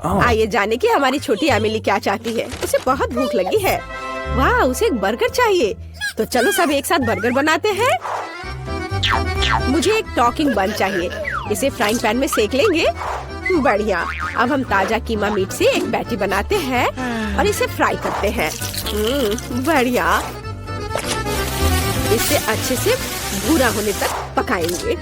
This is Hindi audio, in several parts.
आइए जाने की हमारी छोटी एमिली क्या चाहती है। उसे बहुत भूख लगी है। वाह, उसे एक बर्गर चाहिए। तो चलो सब एक साथ बर्गर बनाते हैं। मुझे एक टॉकिंग बन चाहिए। इसे फ्राइंग पैन में सेक लेंगे। बढ़िया। अब हम ताजा कीमा मीट से एक पैटी बनाते हैं और इसे फ्राई करते हैं। बढ़िया। इसे अच्छे से भूरा होने तक पकाएंगे।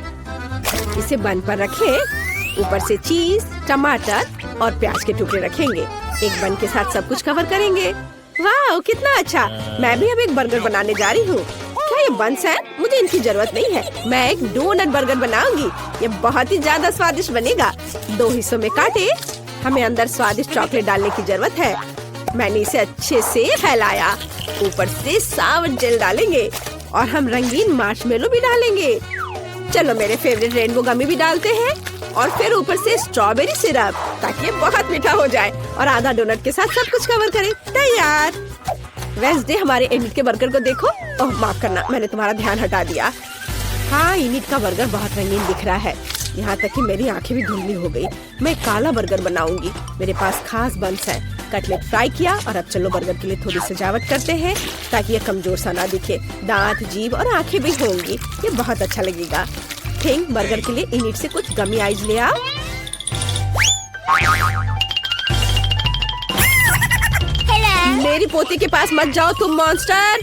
इसे बन पर रखें। ऊपर से चीज, टमाटर और प्याज के टुकड़े रखेंगे। एक बन के साथ सब कुछ कवर करेंगे। वाह, कितना अच्छा। मैं भी अब एक बर्गर बनाने जा रही हूँ। क्या ये बंस है? मुझे इनकी जरूरत नहीं है। मैं एक डोनट बर्गर बनाऊंगी। ये बहुत ही ज्यादा स्वादिष्ट बनेगा। 2 हिस्सों में काटे। हमें अंदर स्वादिष्ट चॉकलेट डालने की जरूरत है। मैंने इसे अच्छे से फैलाया। ऊपर से सावर जेल डालेंगे और हम रंगीन मार्शमेलो भी डालेंगे। चलो मेरे फेवरेट रेनबो गमी भी डालते हैं और फिर ऊपर से स्ट्रॉबेरी सिरप, ताकि ये बहुत मीठा हो जाए। और आधा डोनट के साथ सब कुछ कवर करें। तैयार। वेंसडे, हमारे इनिट के बर्गर को देखो। ओह माफ करना, मैंने तुम्हारा ध्यान हटा दिया। हाँ, इनिट का बर्गर बहुत रंगीन दिख रहा है। यहाँ तक कि मेरी आंखें भी धुंधली हो गई। मैं काला बर्गर बनाऊंगी। मेरे पास खास बंस है। कटलेट फ्राई किया और अब चलो बर्गर के लिए थोड़ी सजावट करते हैं ताकि ये कमजोर सा ना दिखे। दांत, जीभ और आंखें भी होंगी। ये बहुत अच्छा लगेगा। थिंक बर्गर के लिए इनिट से कुछ गमी आइज ले आओ। मेरी पोती के पास मत जाओ तुम मॉन्स्टर।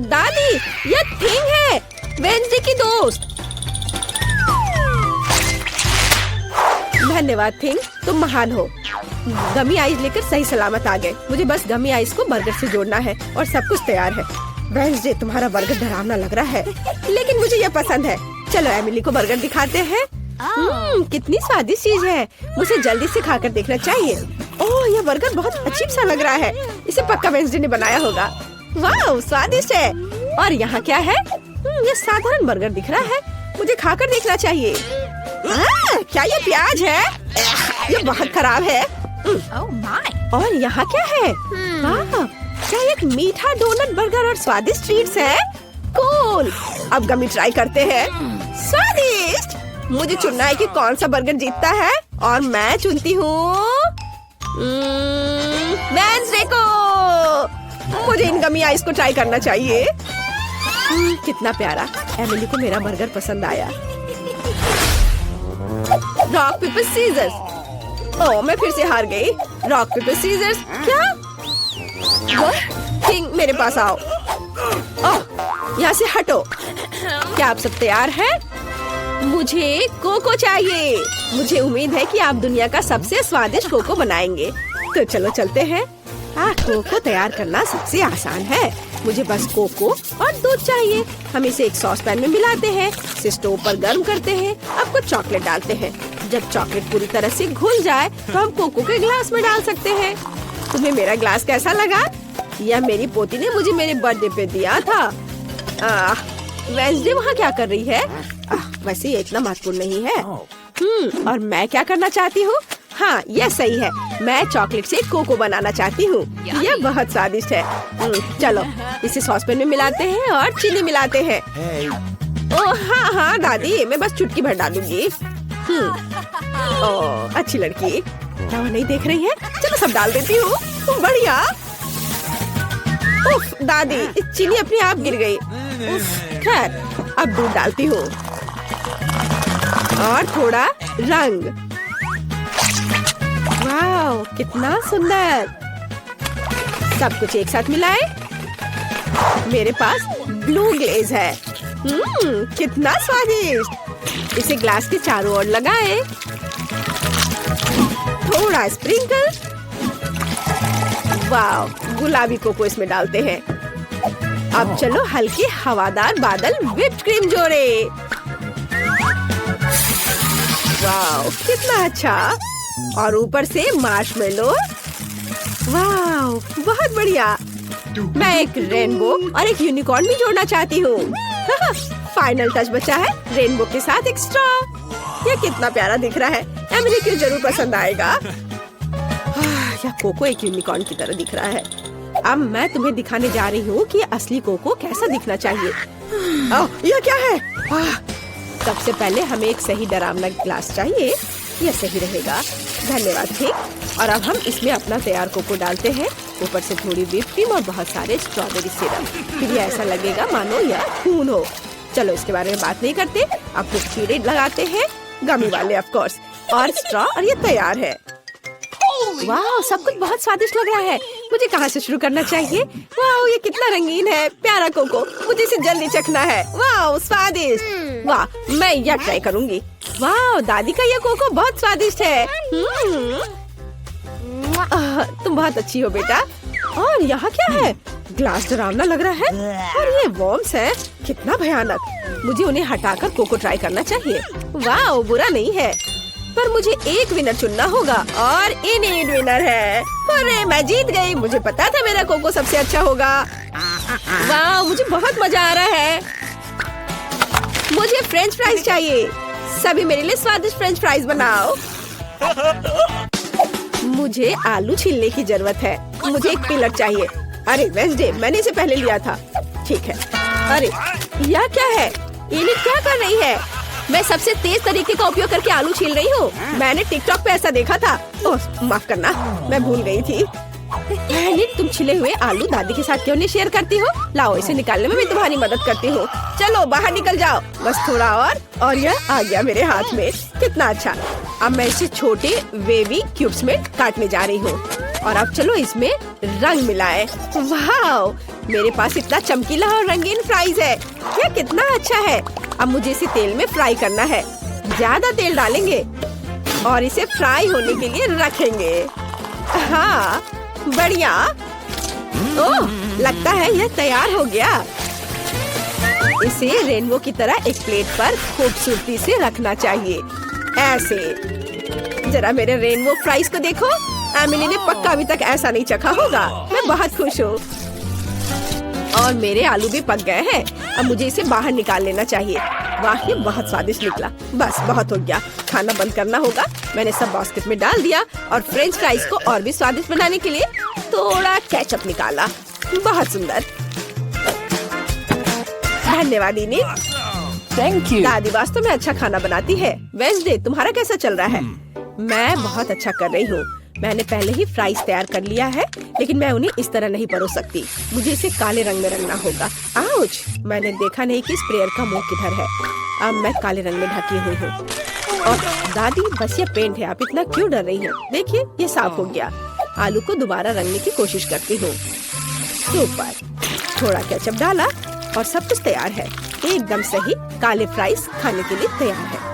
दादी, ये थिंग है, वेंसडे की दोस्त। धन्यवाद थिंग, तुम महान हो। गमी आइस लेकर सही सलामत आ गए। मुझे बस गमी आइस को बर्गर से जोड़ना है और सब कुछ तैयार है। वेंसडे, तुम्हारा बर्गर डरावना लग रहा है, लेकिन मुझे ये पसंद है। चलो एमिली को बर्गर दिखाते हैं। कितनी स्वादिष्ट चीज है। मुझे जल्दी से खाकर देखना चाहिए। ओह, ये बर्गर बहुत अजीब सा लग रहा है। इसे पक्का वेंसडे ने बनाया होगा। वाह, स्वादिष्ट है। और यहाँ क्या है? ये साधारण बर्गर दिख रहा है। मुझे खाकर देखना चाहिए। क्या ये प्याज है? ये बहुत खराब है। और यहाँ क्या है? क्या एक मीठा डोनट बर्गर और स्वादिष्ट ट्रीट्स है? कूल। अब गमी ट्राई करते हैं। स्वादिष्ट। मुझे चुनना है कि कौन सा बर्गर जीतता है और मैं चुनती हूँ वेंसडे को। मुझे इन गमी आइस को ट्राई करना चाहिए। कितना प्यारा। एमिली को मेरा बर्गर पसंद आया। Rock paper seizures. ओह, मैं फिर से हार गई। Rock paper scissors. क्या? थिंग, मेरे पास आओ। ओह, यहाँ से हटो। क्या आप सब तैयार हैं? मुझे कोको चाहिए। मुझे उम्मीद है कि आप दुनिया का सबसे स्वादिष्ट कोको बनाएंगे। तो चलो चलते हैं। कोको तैयार करना सबसे आसान है। मुझे बस कोको और दूध चाहिए। हम इसे एक सॉस पैन में मिलाते हैं। इसे स्टोव पर गर्म करते हैं। अब कुछ चॉकलेट डालते हैं। जब चॉकलेट पूरी तरह से घुल जाए तो हम कोको के ग्लास में डाल सकते हैं। तुम्हें मेरा ग्लास कैसा लगा? यह मेरी पोती ने मुझे मेरे बर्थडे पे दिया था। वेंसडे वहाँ क्या कर रही है? वैसे ये इतना महत्वपूर्ण नहीं है। और मैं क्या करना चाहती हूँ? हाँ, यह सही है। मैं चॉकलेट से कोको बनाना चाहती हूँ। यह बहुत स्वादिष्ट है। चलो इसे सॉस पैन में मिलाते हैं और चीनी मिलाते हैं। ओह हाँ दादी, मैं बस चुटकी भर डालूंगी। ओह, अच्छी लड़की। क्या वो नहीं देख रही है? चलो सब डाल देती हूँ। बढ़िया। उफ, दादी, चीनी अपने आप गिर गई। खैर, अब दूध डालती हूँ और थोड़ा रंग। वाह, कितना सुंदर। सब कुछ एक साथ मिलाए। मेरे पास ब्लू ग्लेज है। कितना स्वादिष्ट। इसे ग्लास के चारों ओर लगाएं। थोड़ा स्प्रिंकल। वाह, गुलाबी कोको इसमें डालते हैं। अब चलो हल्के हवादार बादल व्हिप्ड क्रीम जोड़े। वाह, कितना अच्छा। और ऊपर से मार्शमेलो। वाह, बहुत बढ़िया। मैं एक रेनबो और एक यूनिकॉर्न भी जोड़ना चाहती हूँ। फाइनल टच बचा है, रेनबो के साथ एक स्ट्रॉ। ये कितना प्यारा दिख रहा है। एमिली को जरूर पसंद आएगा। या कोको एक यूनिकॉर्न की तरह दिख रहा है। अब मैं तुम्हें दिखाने जा रही हूँ कि असली कोको कैसा दिखना चाहिए। यह क्या है? सबसे पहले हमें एक सही डरावना ग्लास चाहिए। यह सही रहेगा, धन्यवाद। ठीक, और अब हम इसमें अपना तैयार कोको डालते हैं, ऊपर से थोड़ी व्हिप क्रीम और बहुत सारे स्ट्रॉबेरी सिरप। फिर ये ऐसा लगेगा मानो यह खून हो। चलो इसके बारे में बात नहीं करते, अब कुछ कीड़े लगाते हैं, गमी वाले ऑफ कोर्स, और स्ट्रॉ, और ये तैयार है। वाह, सब कुछ बहुत स्वादिष्ट लग रहा है। मुझे कहाँ से शुरू करना चाहिए? वाह, ये कितना रंगीन है, प्यारा कोको। मुझे इसे जल्दी चखना है। वाह, स्वादिष्ट। वाह, मैं यह ट्राई करूंगी। वाह, दादी का यह कोको बहुत स्वादिष्ट है। तुम बहुत अच्छी हो बेटा। और यहाँ क्या है? ग्लास डरावना लग रहा है, और ये वॉर्म्स है, कितना भयानक। मुझे उन्हें हटाकर कोको ट्राई करना चाहिए। वाह, बुरा नहीं है, पर मुझे एक विनर चुनना होगा, और इनएड विनर है। अरे मैं जीत गई, मुझे पता था मेरा कोको सबसे अच्छा होगा। वाह, मुझे बहुत मजा आ रहा है। मुझे फ्रेंच फ्राइज चाहिए, सभी मेरे लिए स्वादिष्ट फ्रेंच फ्राइज बनाओ। मुझे आलू छीलने की जरूरत है, मुझे एक पिलर चाहिए। अरे वेंसडे, मैंने इसे पहले लिया था। ठीक है। अरे यह क्या है? इन्हें क्या कर रही है? मैं सबसे तेज तरीके का उपयोग करके आलू छील रही हूँ। मैंने टिकटॉक पे ऐसा देखा था। ओह माफ करना, मैं भूल गई थी। तुम छिले हुए आलू दादी के साथ क्यों नहीं शेयर करती हो? लाओ, इसे निकालने में मैं तुम्हारी मदद करती हूँ। चलो बाहर निकल जाओ, बस थोड़ा और यह आ गया मेरे हाथ में। कितना अच्छा। अब मैं इसे छोटे वेवी क्यूब्स में काटने जा रही हूँ, और अब चलो इसमें रंग मिलाएं। वाह, मेरे पास इतना चमकीला और रंगीन फ्राइज है। यह कितना अच्छा है। अब मुझे इसे तेल में फ्राई करना है। ज्यादा तेल डालेंगे और इसे फ्राई होने के लिए रखेंगे। हाँ, बढ़िया। ओह, लगता है यह तैयार हो गया। इसे रेनबो की तरह एक प्लेट पर खूबसूरती से रखना चाहिए, ऐसे। जरा मेरे रेनबो फ्राइज को देखो। एमिली ने पक्का अभी तक ऐसा नहीं चखा होगा। मैं बहुत खुश हूँ। और मेरे आलू भी पक गए हैं। अब मुझे इसे बाहर निकाल लेना चाहिए। वाह, ये बहुत स्वादिष्ट निकला। बस बहुत हो गया, खाना बंद करना होगा। मैंने सब बास्केट में डाल दिया, और फ्रेंच फ्राइज को और भी स्वादिष्ट बनाने के लिए थोड़ा केचप निकाला। बहुत सुंदर, धन्यवाद इनी। Thank you. दादी वास्तव में अच्छा खाना बनाती है। वेंसडे, तुम्हारा कैसा चल रहा है? मैं बहुत अच्छा कर रही हूँ। मैंने पहले ही फ्राइज तैयार कर लिया है, लेकिन मैं उन्हें इस तरह नहीं परोस सकती। मुझे इसे काले रंग में रंगना होगा। आउच! मैंने देखा नहीं कि स्प्रेयर का मुंह किधर है। अब मैं काले रंग में ढकी हुई हूँ। और दादी, बस ये पेंट है, आप इतना क्यों डर रही हैं? देखिए, ये साफ हो गया। आलू को दोबारा रंगने की कोशिश करती हूँ। सुपर। थोड़ा केचप डाला और सब कुछ तैयार है। एकदम सही, काले फ्राइज खाने के लिए तैयार है।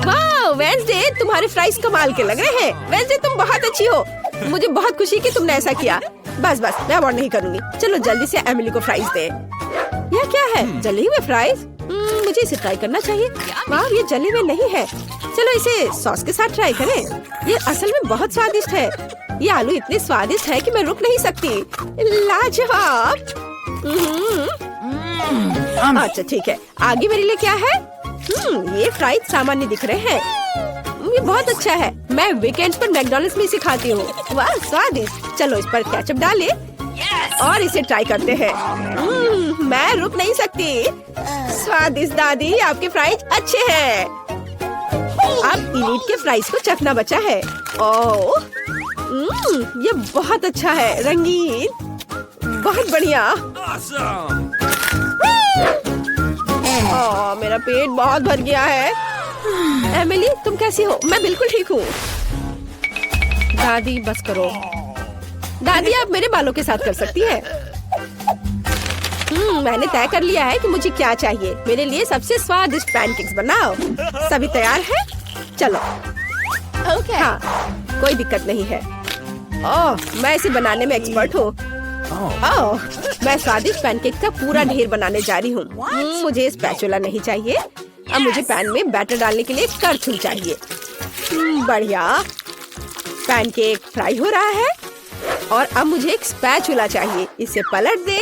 वाह वेंसडे, तुम्हारे फ्राइज कमाल के लग रहे हैं। वेंसडे, तुम बहुत अच्छी हो। मुझे बहुत खुशी कि तुमने ऐसा किया। बस मैं अवॉर्ड नहीं करूँगी। चलो जल्दी से एमिली को फ्राइज दे। यह क्या है? जले हुए फ्राइज? मुझे इसे ट्राई करना चाहिए। वाह, ये जले हुए नहीं है। चलो इसे सॉस के साथ ट्राई करें। ये असल में बहुत स्वादिष्ट है। ये आलू इतने स्वादिष्ट है कि मैं रुक नहीं सकती। लाजवाब। अच्छा ठीक है, आगे मेरे लिए क्या है? ये फ्राइज सामान्य दिख रहे हैं। ये बहुत अच्छा है। मैं वीकेंड्स पर मैकडॉनल्ड्स में इसे खाती हूँ। वाह स्वादिष्ट। चलो इस पर केचप डालें और इसे ट्राई करते हैं। मैं रुक नहीं सकती। स्वादिष्ट दादी, आपके फ्राइज अच्छे हैं। अब इलीट के फ्राइज को चखना बचा है। ओह, ये बहुत अच्छा है, रंगीन, बहुत बढ़िया। मेरा पेट बहुत भर गया है। एमिली, तुम कैसी हो? मैं बिल्कुल ठीक हूँ। दादी बस करो। दादी, आप मेरे बालों के साथ कर सकती है। मैंने तय कर लिया है कि मुझे क्या चाहिए। मेरे लिए सबसे स्वादिष्ट पैनकेक्स बनाओ। सभी तैयार है? चलो। हाँ, कोई दिक्कत नहीं है। ओह, मैं इसे बनाने में एक्सपर्ट हूँ। ओह, मैं स्वादिष्ट पैनकेक का पूरा ढेर बनाने जा रही हूँ। मुझे स्पैचुला नहीं चाहिए। अब मुझे पैन में बैटर डालने के लिए करछुल चाहिए। बढ़िया। पैनकेक फ्राई हो रहा है और अब मुझे एक स्पैचुला चाहिए। इसे पलट दे।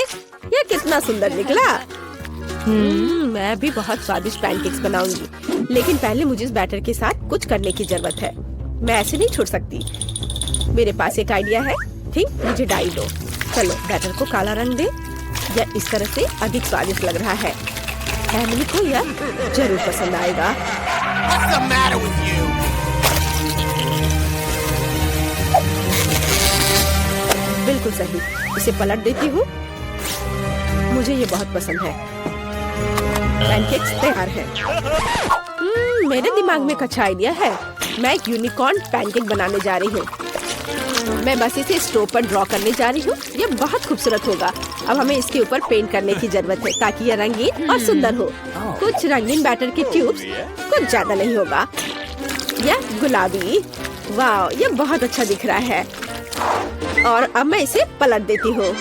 ये कितना सुंदर निकला। मैं भी बहुत स्वादिष्ट पैनकेक्स बनाऊंगी, लेकिन पहले मुझे इस बैटर के साथ कुछ करने की जरूरत है। मैं ऐसे नहीं छोड़ सकती। मेरे पास एक आइडिया है। थिंक मुझे डाई दो। चलो बैटर को काला रंग दे। यह इस तरह से अधिक स्वादिष्ट लग रहा है। एमिली को यह जरूर पसंद आएगा। What's the matter with you? बिल्कुल सही। इसे पलट देती हूँ। मुझे ये बहुत पसंद है। पैनकेक्स तैयार हैं। मेरे दिमाग में एक अच्छा आइडिया है। मैं एक यूनिकॉर्न पैनकेक बनाने जा रही हूँ। मैं बस इसे स्टोव पर ड्रॉ करने जा रही हूँ। ये बहुत खूबसूरत होगा। अब हमें इसके ऊपर पेंट करने की जरूरत है ताकि यह रंगीन और सुंदर हो। कुछ रंगीन बैटर के ट्यूब्स, कुछ ज्यादा नहीं होगा। यह गुलाबी, वाह, यह बहुत अच्छा दिख रहा है। और अब मैं इसे पलट देती हूँ।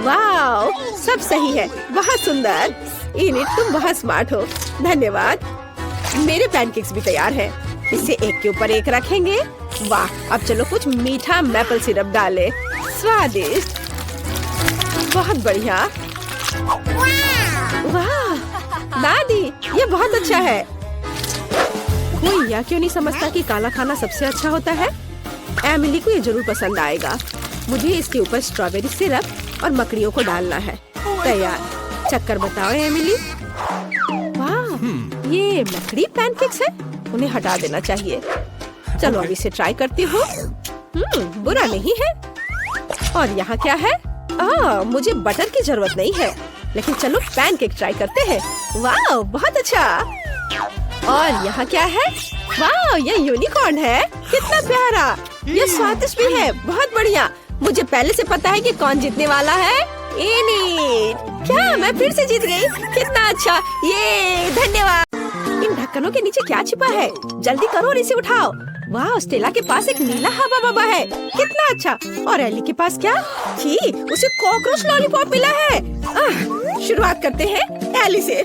वाह, सब सही है, बहुत सुंदर। इनिट, तुम बहुत स्मार्ट हो। धन्यवाद। मेरे पैनकेक्स भी तैयार हैं। इसे एक के ऊपर एक रखेंगे। वाह, अब चलो कुछ मीठा मैपल सिरप डालें। स्वादिष्ट, बहुत बढ़िया। वाह दादी, ये बहुत अच्छा है। कोई यह क्यों नहीं समझता कि काला खाना सबसे अच्छा होता है? एमिली को ये जरूर पसंद आएगा। मुझे इसके ऊपर स्ट्रॉबेरी सिरप और मकड़ियों को डालना है। तैयार। चक्कर बताओ एमिली। वाह, ये मकड़ी पैनकेक्स है। उन्हें हटा देना चाहिए। चलो अब इसे ट्राई करती हूँ। बुरा नहीं है। और यहाँ क्या है? मुझे बटर की जरूरत नहीं है, लेकिन चलो पैनकेक ट्राई करते हैं। वाह, बहुत अच्छा। और यहाँ क्या है? वाह, ये यूनिकॉर्न है। कितना प्यारा। ये स्वादिष्ट भी है। बहुत बढ़िया। मुझे पहले से पता है कि कौन जीतने वाला है। इनिट, क्या मैं फिर से जीत गई? कितना अच्छा। ये धन्यवाद। इन ढक्कनों के नीचे क्या छिपा है? जल्दी करो और इसे उठाओ। वाह, स्टेला के पास एक नीला हवा बबा है। कितना अच्छा। और एली के पास क्या? छी, उसे कॉकरोच लॉलीपॉप मिला है। शुरुआत करते हैं एली से।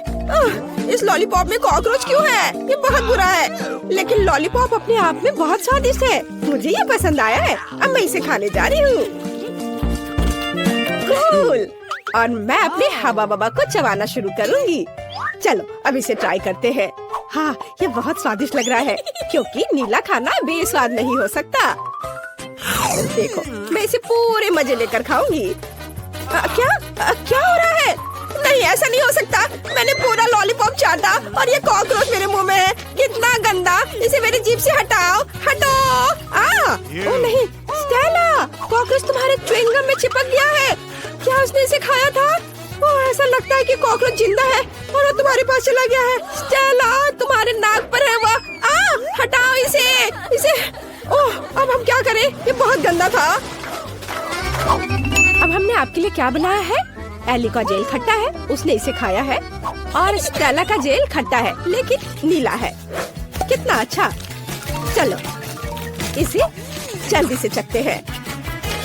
इस लॉलीपॉप में कॉकरोच क्यों है? ये बहुत बुरा है। लेकिन लॉलीपॉप अपने आप में बहुत स्वादिष्ट है। मुझे ये पसंद आया है। अब मैं इसे खाने जा रही हूँ। कूल। और मैं अपने हवा बबा को चबाना शुरू करूँगी। चलो अब इसे ट्राई करते हैं। हाँ, ये बहुत स्वादिष्ट लग रहा है, क्योंकि नीला खाना बेस्वाद नहीं हो सकता। देखो, मैं इसे पूरे मजे लेकर खाऊंगी। क्या हो रहा है? नहीं, ऐसा नहीं हो सकता। मैंने पूरा लॉलीपॉप चाटा और ये कॉकरोच मेरे मुंह में है। कितना गंदा। इसे मेरी जीभ से हटाओ। हटो। ओ नहीं, स्टेला, कॉकरोच तुम्हारे च्युइंगम में चिपक गया है। क्या उसने इसे खाया था? ऐसा लगता है कि कॉकरोच जिंदा है और वो तुम्हारे पास चला गया है। स्टेला, तुम्हारे नाक पर है वो। हटाओ इसे। ओह, अब हम क्या करें? ये बहुत गंदा था। अब हमने आपके लिए क्या बनाया है? एली का जेल खट्टा है, उसने इसे खाया है। और स्टेला का जेल खट्टा है, लेकिन नीला है। कितना अच्छा। चलो इसे जल्दी से चखते हैं।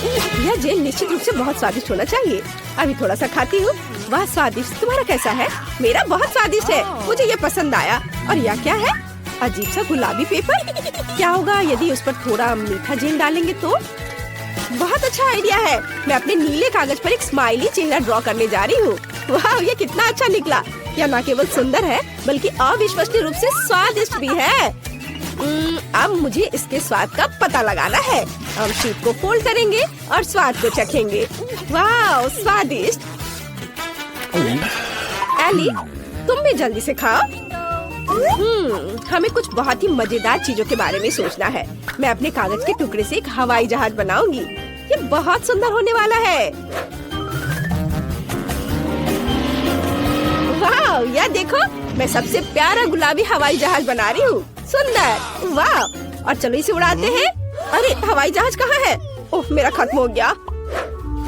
यह जेल निश्चित रूप से बहुत स्वादिष्ट होना चाहिए। अभी थोड़ा सा खाती हूँ। वाह, स्वादिष्ट। तुम्हारा कैसा है? मेरा बहुत स्वादिष्ट है। मुझे ये पसंद आया। और यह क्या है? अजीब सा गुलाबी पेपर। क्या होगा यदि उस पर थोड़ा मीठा जेल डालेंगे तो? बहुत अच्छा आइडिया है। मैं अपने नीले कागज पर एक स्माइली चेहरा ड्रॉ करने जा रही हूँ। वाह, ये कितना अच्छा निकला। यह न केवल सुंदर है, बल्कि अविश्वसनीय रूप से स्वादिष्ट भी है। अब मुझे इसके स्वाद का पता लगाना है। हम शीट को फोल्ड करेंगे और स्वाद को चखेंगे। वाह, स्वादिष्ट। एली, तुम भी जल्दी से खाओ। हमें कुछ बहुत ही मजेदार चीजों के बारे में सोचना है। मैं अपने कागज के टुकड़े से एक हवाई जहाज बनाऊंगी। ये बहुत सुंदर होने वाला है। वाह, यह देखो, मैं सबसे प्यारा गुलाबी हवाई जहाज बना रही हूँ। सुंदर। वाह, और चलो इसे उड़ाते हैं। अरे, हवाई जहाज कहाँ है? ओह, मेरा खत्म हो गया।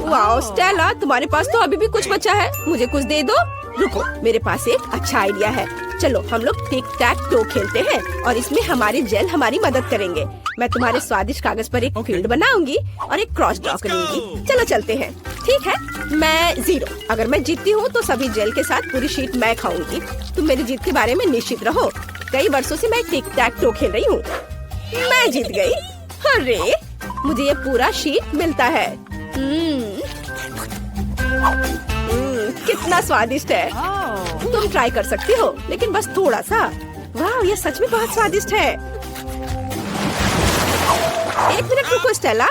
वाह स्टेला, तुम्हारे पास तो अभी भी कुछ बचा है। मुझे कुछ दे दो। रुको, मेरे पास एक अच्छा आइडिया है। चलो हम लोग टिक टैक टो खेलते हैं और इसमें हमारे जेल हमारी मदद करेंगे। मैं तुम्हारे स्वादिष्ट कागज पर एक फील्ड बनाऊंगी और एक क्रॉस ड्रॉ करूंगी। चलो चलते हैं। ठीक है, मैं 0। अगर मैं जीतती हूँ तो सभी जेल के साथ पूरी शीट मैं खाऊंगी। तुम मेरी जीत के बारे में निश्चित रहो। कई वर्षों से मैं टिक टैक टो खेल रही हूँ। मैं जीत गई। अरे, मुझे ये पूरा शीट मिलता है। कितना स्वादिष्ट है। तुम ट्राई कर सकती हो, लेकिन बस थोड़ा सा। वाह, ये सच में बहुत स्वादिष्ट है। एक मिनट रुको स्टेला,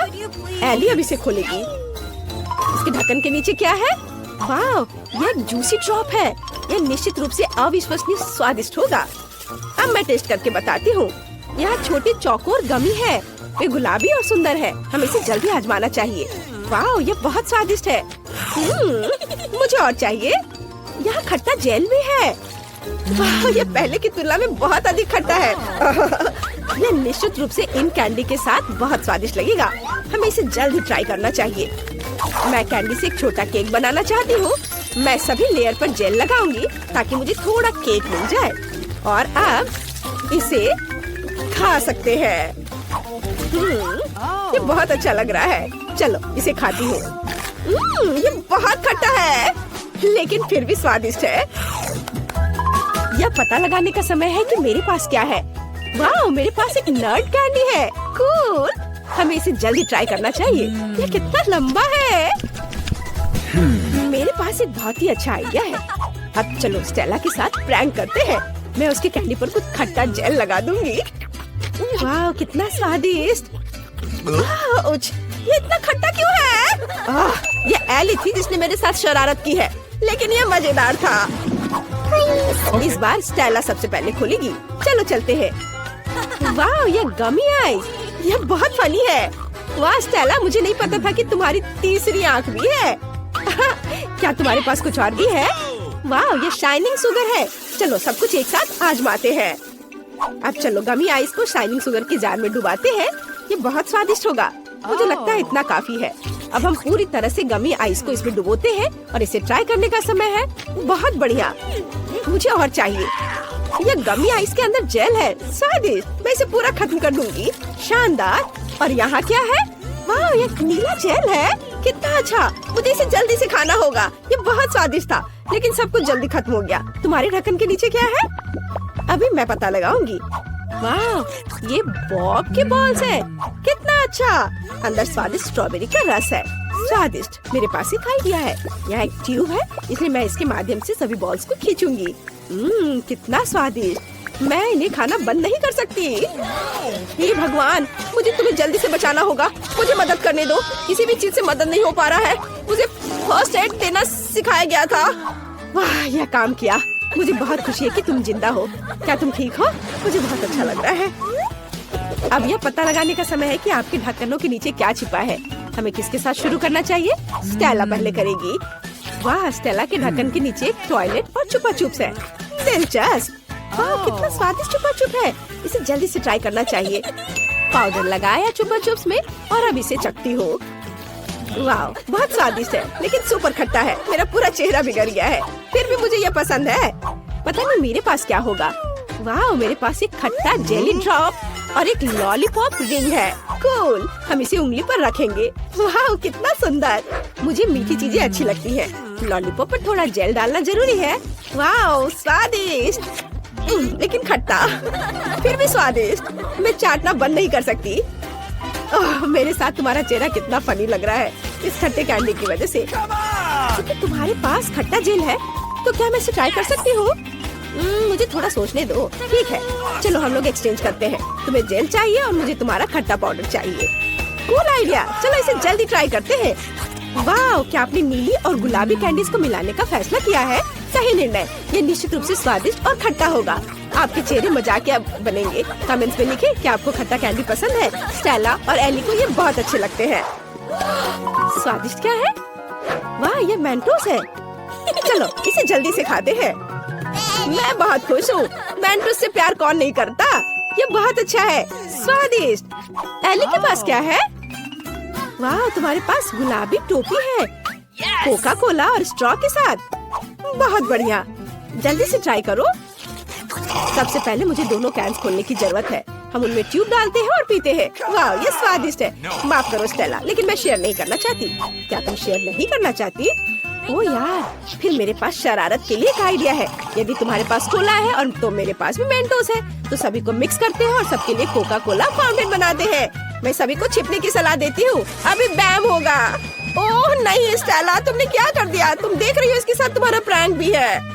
एली अब इसे खोलेगी। इसके ढक्कन के नीचे क्या है? वाह, ये एक जूसी ड्रॉप है। यह निश्चित रूप से अविश्वसनीय स्वादिष्ट होगा। अब मैं टेस्ट करके बताती हूँ। यहाँ छोटी चौकोर गमी है, वे गुलाबी और सुंदर है। हमें इसे जल्दी आजमाना चाहिए। वाह, ये बहुत स्वादिष्ट है। मुझे और चाहिए। यहाँ खट्टा जेल भी है। वाह, ये पहले की तुलना में बहुत अधिक खट्टा है। यह निश्चित रूप से इन कैंडी के साथ बहुत स्वादिष्ट लगेगा। हमें इसे जल्दी ट्राई करना चाहिए। मैं कैंडी से एक छोटा केक बनाना चाहती हूँ। मैं सभी लेयर पर जेल लगाऊंगी ताकि मुझे थोड़ा केक मिल जाए। और अब इसे खा सकते हैं। ये बहुत अच्छा लग रहा है। चलो इसे खाती हूँ। ये बहुत खट्टा है, लेकिन फिर भी स्वादिष्ट है। यह पता लगाने का समय है कि मेरे पास क्या है। वाह, मेरे पास एक नट कैंडी है। कूल, हमें इसे जल्दी ट्राई करना चाहिए। यह कितना लंबा है। मेरे पास एक बहुत ही अच्छा आइडिया है। अब चलो स्टेला के साथ प्रैंक करते हैं। मैं उसके कैंडी पर कुछ खट्टा जेल लगा दूंगी। वाह, कितना स्वादिष्ट। ये इतना खट्टा क्यों है? ये एली थी जिसने मेरे साथ शरारत की है, लेकिन ये मजेदार था। इस बार स्टेला सबसे पहले खोलेगी। चलो चलते हैं। वाह, ये गमी आइस, ये बहुत फनी है। वाह स्टेला, मुझे नहीं पता था कि तुम्हारी तीसरी आंख भी है। क्या तुम्हारे पास कुछ और भी है? वाह, ये शाइनिंग शुगर है। चलो सब कुछ एक साथ आजमाते हैं। अब चलो गमी आइस को शाइनिंग शुगर की जार में डुबाते हैं। ये बहुत स्वादिष्ट होगा। मुझे लगता है इतना काफी है। अब हम पूरी तरह से गमी आइस को इसमें डुबोते हैं और इसे ट्राई करने का समय है। बहुत बढ़िया, मुझे और चाहिए। ये गमी आइस के अंदर जेल है, स्वादिष्ट। मैं इसे पूरा खत्म कर दूंगी। शानदार। और यहाँ क्या है? वाह, ये नीला जेल है। कितना अच्छा, मुझे इसे जल्दी से खाना होगा। ये बहुत स्वादिष्ट था, लेकिन सब कुछ जल्दी खत्म हो गया। तुम्हारे ढक्कन के नीचे क्या है? अभी मैं पता लगाऊंगी। वाह, ये बॉब के बॉल्स है। कितना अच्छा। अंदर स्वादिष्ट स्ट्रॉबेरी का रस है। स्वादिष्ट। मेरे पास एक आइडिया है। यहाँ एक ट्यूब है, इसलिए मैं इसके माध्यम से सभी बॉल्स को खींचूंगी। कितना स्वादिष्ट। मैं इन्हें खाना बंद नहीं कर सकती। हे भगवान, मुझे तुम्हें जल्दी से बचाना होगा। मुझे मदद करने दो। किसी भी चीज से मदद नहीं हो पा रहा है। मुझे फर्स्ट एड देना सिखाया गया था। वाह, यह काम किया। मुझे बहुत खुशी है कि तुम जिंदा हो। क्या तुम ठीक हो? मुझे बहुत अच्छा लग रहा है। अब यह पता लगाने का समय है कि आपके ढक्कनों के नीचे क्या छिपा है। हमें किसके साथ शुरू करना चाहिए? स्टेला पहले करेगी। वाह, स्टेला के ढक्कन के नीचे एक टॉयलेट और छुपा चुप्स है। दिलचस्प। वाह, कितना स्वादिष्ट छुपा चुप है। इसे जल्दी से ट्राई करना चाहिए। पाउडर लगाया छुपा चुप्स में और अब इसे चखती हूँ। वाह, बहुत स्वादिष्ट है, लेकिन सुपर खट्टा है। मेरा पूरा चेहरा बिगड़ गया है, फिर भी मुझे यह पसंद है। पता नहीं मेरे पास क्या होगा। वाह, मेरे पास एक खट्टा जेली ड्रॉप और एक लॉलीपॉप रिंग है। कूल, हम इसे उंगली पर रखेंगे। वाह, कितना सुंदर। मुझे मीठी चीजें अच्छी लगती हैं। लॉलीपॉप पर थोड़ा जेल डालना जरूरी है। वाह, स्वादिष्ट, लेकिन खट्टा, फिर भी स्वादिष्ट। मैं चाटना बंद नहीं कर सकती। मेरे साथ तुम्हारा चेहरा कितना फनी लग रहा है इस खट्टे कैंडी की वजह से। क्योंकि तुम्हारे पास खट्टा जेल है, तो क्या मैं इसे ट्राई कर सकती हूँ? मुझे थोड़ा सोचने दो। ठीक है, चलो हम लोग एक्सचेंज करते हैं। तुम्हें जेल चाहिए और मुझे तुम्हारा खट्टा पाउडर चाहिए। Cool idea. चलो इसे जल्दी ट्राई करते हैं। वाह, क्या आपने नीली और गुलाबी कैंडीज को मिलाने का फैसला किया है? सही निर्णय। ये निश्चित रूप से स्वादिष्ट और खट्टा होगा। आपके चेहरे मजाकिया बनेंगे। कमेंट्स में लिखें कि आपको खट्टा कैंडी पसंद है। स्टेला और एली को ये बहुत अच्छे लगते हैं। स्वादिष्ट क्या है? वाह, ये मेंटोस है। चलो इसे जल्दी से खाते हैं। मैं बहुत खुश हूँ। मेंटोस से प्यार कौन नहीं करता। ये बहुत अच्छा है, स्वादिष्ट। एली के पास क्या है? वाह, तुम्हारे पास गुलाबी टोपी है, कोका कोला और स्ट्रॉ के साथ। बहुत बढ़िया, जल्दी से ट्राई करो। सबसे पहले मुझे दोनों कैंस खोलने की जरूरत है। हम उनमें ट्यूब डालते हैं और पीते हैं। वाह, ये स्वादिष्ट है। माफ करो स्टेला, लेकिन मैं शेयर नहीं करना चाहती। क्या तुम शेयर नहीं करना चाहती? ओ यार, फिर मेरे पास शरारत के लिए एक आइडिया है। यदि तुम्हारे पास कोला है और तो मेरे पास भी मेंटोस है, तो सभी को मिक्स करते हैं और सबके लिए कोका कोला फाउंटेन बनाते हैं। मैं सभी को छिपने की सलाह देती हूँ। अभी बैम होगा। ओह नहीं स्टेला, तुमने क्या कर दिया? तुम देख रही हो इसके साथ तुम्हारा प्रैंक भी है।